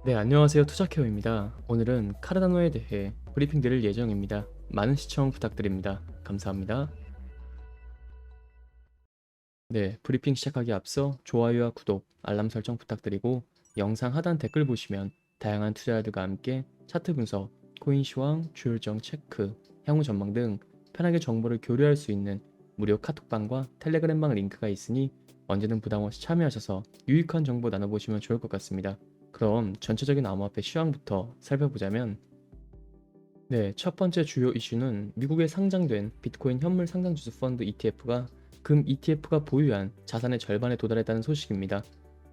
네, 안녕하세요. 투자케어입니다. 오늘은 카르다노에 대해 브리핑 드릴 예정입니다. 많은 시청 부탁드립니다. 감사합니다. 네, 브리핑 시작하기 앞서 좋아요와 구독, 알람 설정 부탁드리고 영상 하단 댓글 보시면 다양한 투자자들과 함께 차트 분석, 코인 시황, 주요일정 체크, 향후 전망 등 편하게 정보를 교류할 수 있는 무료 카톡방과 텔레그램방 링크가 있으니 언제든 부담 없이 참여하셔서 유익한 정보 나눠보시면 좋을 것 같습니다. 그럼 전체적인 암호화폐 시황부터 살펴보자면 네, 첫 번째 주요 이슈는 미국에 상장된 비트코인 현물 상장지수 펀드 ETF가 금 ETF가 보유한 자산의 절반에 도달했다는 소식입니다.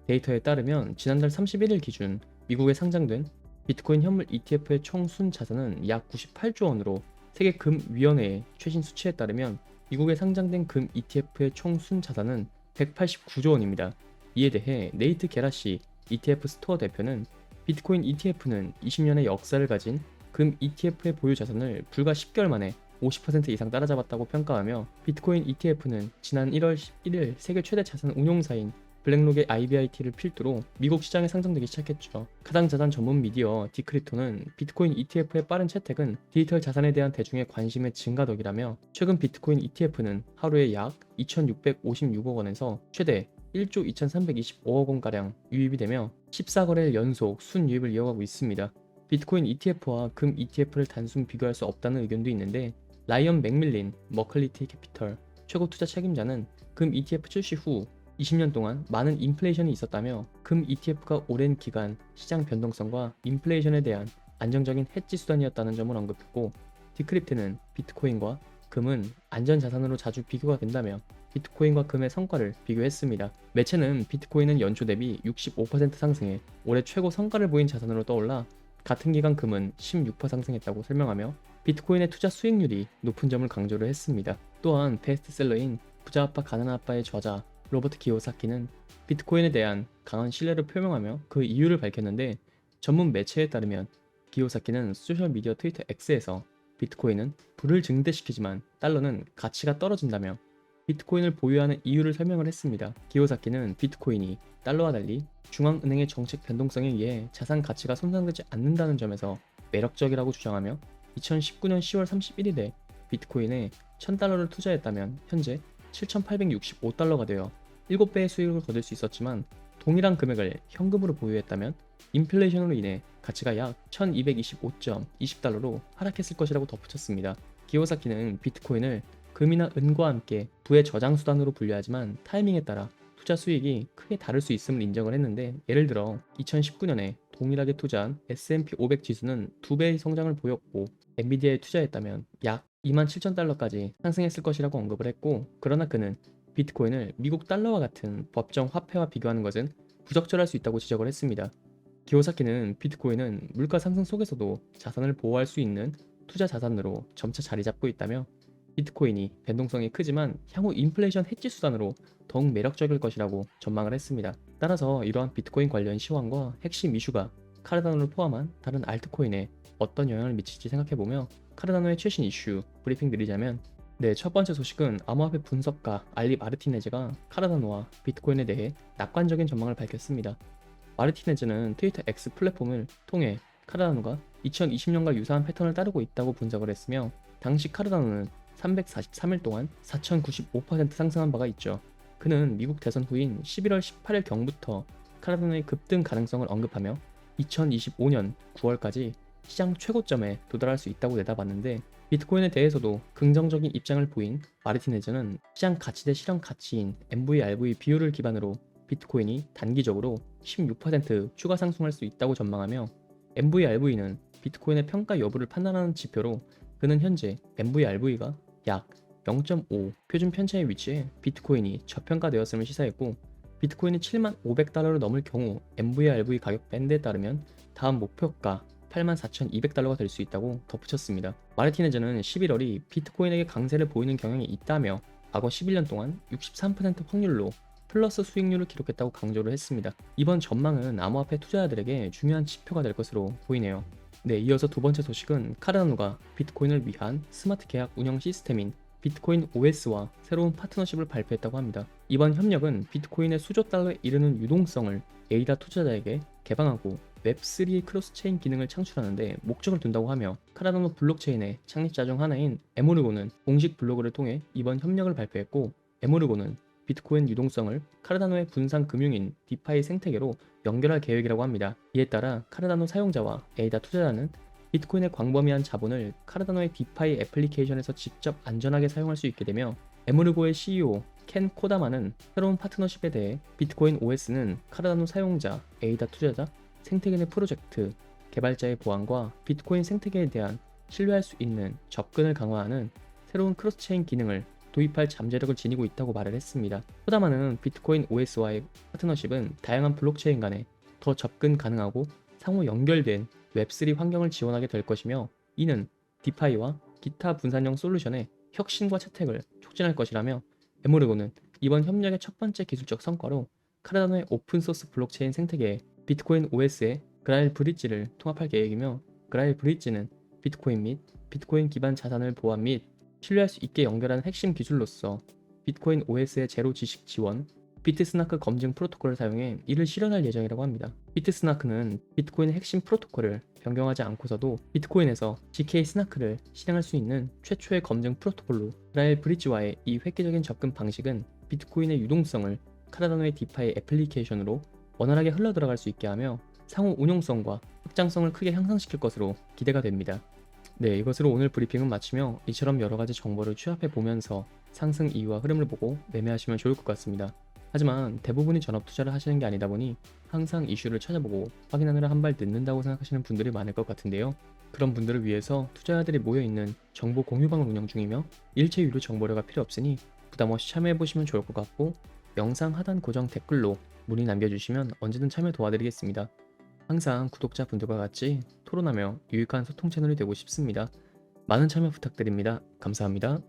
데이터에 따르면 지난달 31일 기준 미국에 상장된 비트코인 현물 ETF의 총 순 자산은 약 98조 원으로 세계금위원회의 최신 수치에 따르면 미국에 상장된 금 ETF의 총 순 자산은 189조 원입니다. 이에 대해 네이트 게라시 ETF 스토어 대표는 비트코인 ETF는 20년의 역사를 가진 금 ETF의 보유 자산을 불과 10개월 만에 50% 이상 따라잡았다고 평가하며 비트코인 ETF는 지난 1월 11일 세계 최대 자산 운용사인 블랙록의 IBIT를 필두로 미국 시장에 상장되기 시작했죠. 가상 자산 전문 미디어 디크립토는 비트코인 ETF의 빠른 채택은 디지털 자산에 대한 대중의 관심의 증가 덕이라며 최근 비트코인 ETF는 하루에 약 2,656억 원에서 최대 1조 2,325억 원가량 유입이 되며 14거래일 연속 순유입을 이어가고 있습니다. 비트코인 ETF와 금 ETF를 단순 비교할 수 없다는 의견도 있는데 라이언 맥밀린 머클리티 캐피털 최고 투자 책임자는 금 ETF 출시 후 20년 동안 많은 인플레이션이 있었다며 금 ETF가 오랜 기간 시장 변동성과 인플레이션에 대한 안정적인 해지 수단이었다는 점을 언급했고 디크립트는 비트코인과 금은 안전자산으로 자주 비교가 된다며 비트코인과 금의 성과를 비교했습니다. 매체는 비트코인은 연초 대비 65% 상승해 올해 최고 성과를 보인 자산으로 떠올라 같은 기간 금은 16% 상승했다고 설명하며 비트코인의 투자 수익률이 높은 점을 강조를 했습니다. 또한 베스트셀러인 부자 아빠 가난한 아빠의 저자 로버트 키요사키는 비트코인에 대한 강한 신뢰를 표명하며 그 이유를 밝혔는데 전문 매체에 따르면 키요사키는 소셜미디어 트위터 X에서 비트코인은 불을 증대시키지만 달러는 가치가 떨어진다며 비트코인을 보유하는 이유를 설명을 했습니다. 기요사키는 비트코인이 달러와 달리 중앙은행의 정책 변동성에 의해 자산 가치가 손상되지 않는다는 점에서 매력적이라고 주장하며 2019년 10월 31일에 비트코인에 1000달러를 투자했다면 현재 7,865달러가 되어 7배의 수익을 거둘 수 있었지만 동일한 금액을 현금으로 보유했다면 인플레이션으로 인해 가치가 약 1225.20달러로 하락했을 것이라고 덧붙였습니다. 기요사키는 비트코인을 금이나 은과 함께 부의 저장 수단으로 분류하지만 타이밍에 따라 투자 수익이 크게 다를 수 있음을 인정을 했는데 예를 들어 2019년에 동일하게 투자한 S&P 500 지수는 2배의 성장을 보였고 엔비디아에 투자했다면 약 27,000달러까지 상승했을 것이라고 언급을 했고 그러나 그는 비트코인을 미국 달러와 같은 법정 화폐와 비교하는 것은 부적절할 수 있다고 지적을 했습니다. 기요사키는 비트코인은 물가 상승 속에서도 자산을 보호할 수 있는 투자 자산으로 점차 자리 잡고 있다며 비트코인이 변동성이 크지만 향후 인플레이션 해지 수단으로 더욱 매력적일 것이라고 전망을 했습니다. 따라서 이러한 비트코인 관련 시황과 핵심 이슈가 카르다노를 포함한 다른 알트코인에 어떤 영향을 미칠지 생각해보며 카르다노의 최신 이슈 브리핑 드리자면 네, 첫 번째 소식은 암호화폐 분석가 알리 마르티네즈가 카르다노와 비트코인에 대해 낙관적인 전망을 밝혔습니다. 마르티네즈는 트위터 X 플랫폼을 통해 카르다노가 2020년과 유사한 패턴을 따르고 있다고 분석을 했으며 당시 카르다노는 343일 동안 4,095% 상승한 바가 있죠. 그는 미국 대선 후인 11월 18일 경부터 카르다노의 급등 가능성을 언급하며 2025년 9월까지 시장 최고점에 도달할 수 있다고 내다봤는데 비트코인에 대해서도 긍정적인 입장을 보인 마르티네즈는 시장 가치 대 실현 가치인 MVRV 비율을 기반으로 비트코인이 단기적으로 16% 추가 상승할 수 있다고 전망하며 MVRV는 비트코인의 평가 여부를 판단하는 지표로 그는 현재 MVRV가 약 0.5 표준 편차에 위치해 비트코인이 저평가되었음을 시사했고 비트코인이 75,500달러를 넘을 경우 MVRV 가격 밴드에 따르면 다음 목표가 84,200달러가 될 수 있다고 덧붙였습니다. 마르티네즈는 11월이 비트코인에게 강세를 보이는 경향이 있다며 과거 11년 동안 63% 확률로 플러스 수익률을 기록했다고 강조를 했습니다. 이번 전망은 암호화폐 투자자들에게 중요한 지표가 될 것으로 보이네요. 네, 이어서 두 번째 소식은 카르다노가 비트코인을 위한 스마트 계약 운영 시스템인 비트코인 OS와 새로운 파트너십을 발표했다고 합니다. 이번 협력은 비트코인의 수조 달러에 이르는 유동성을 에이다 투자자에게 개방하고 웹3 크로스체인 기능을 창출하는데 목적을 둔다고 하며, 카르다노 블록체인의 창립자 중 하나인 에모르고는 공식 블로그를 통해 이번 협력을 발표했고, 에모르고는 비트코인 유동성을 카르다노의 분산 금융인 디파이 생태계로 연결할 계획이라고 합니다. 이에 따라 카르다노 사용자와 에이다 투자자는 비트코인의 광범위한 자본을 카르다노의 디파이 애플리케이션에서 직접 안전하게 사용할 수 있게 되며, 에모르고의 CEO 켄 코다마는 새로운 파트너십에 대해 비트코인 OS는 카르다노 사용자, 에이다 투자자, 생태계 내 프로젝트, 개발자의 보안과 비트코인 생태계에 대한 신뢰할 수 있는 접근을 강화하는 새로운 크로스체인 기능을 도입할 잠재력을 지니고 있다고 말을 했습니다. 코다마는 비트코인 OS와의 파트너십은 다양한 블록체인 간에 더 접근 가능하고 상호 연결된 웹3 환경을 지원하게 될 것이며, 이는 디파이와 기타 분산형 솔루션의 혁신과 채택을 촉진할 것이라며, 에모르고는 이번 협력의 첫 번째 기술적 성과로 카르다노의 오픈소스 블록체인 생태계에 비트코인 OS의 그라일 브릿지를 통합할 계획이며, 그라일 브릿지는 비트코인 및 비트코인 기반 자산을 보안 및 신뢰할 수 있게 연결하는 핵심 기술로서 비트코인 OS의 제로 지식 지원, 비트스나크 검증 프로토콜을 사용해 이를 실현할 예정이라고 합니다. 비트스나크는 비트코인의 핵심 프로토콜을 변경하지 않고서도 비트코인에서 GK 스나크를 실행할 수 있는 최초의 검증 프로토콜로, 그라일 브릿지와의 이 획기적인 접근 방식은 비트코인의 유동성을 카르다노의 디파이 애플리케이션으로 원활하게 흘러들어갈 수 있게 하며 상호 운용성과 확장성을 크게 향상시킬 것으로 기대가 됩니다. 네, 이것으로 오늘 브리핑은 마치며 이처럼 여러가지 정보를 취합해 보면서 상승 이유와 흐름을 보고 매매하시면 좋을 것 같습니다. 하지만 대부분이 전업 투자를 하시는 게 아니다 보니 항상 이슈를 찾아보고 확인하느라 한 발 늦는다고 생각하시는 분들이 많을 것 같은데요. 그런 분들을 위해서 투자자들이 모여있는 정보 공유방을 운영 중이며 일체 유료 정보료가 필요 없으니 부담없이 참여해보시면 좋을 것 같고, 영상 하단 고정 댓글로 문의 남겨주시면 언제든 참여 도와드리겠습니다. 항상 구독자분들과 같이 토론하며 유익한 소통 채널이 되고 싶습니다. 많은 참여 부탁드립니다. 감사합니다.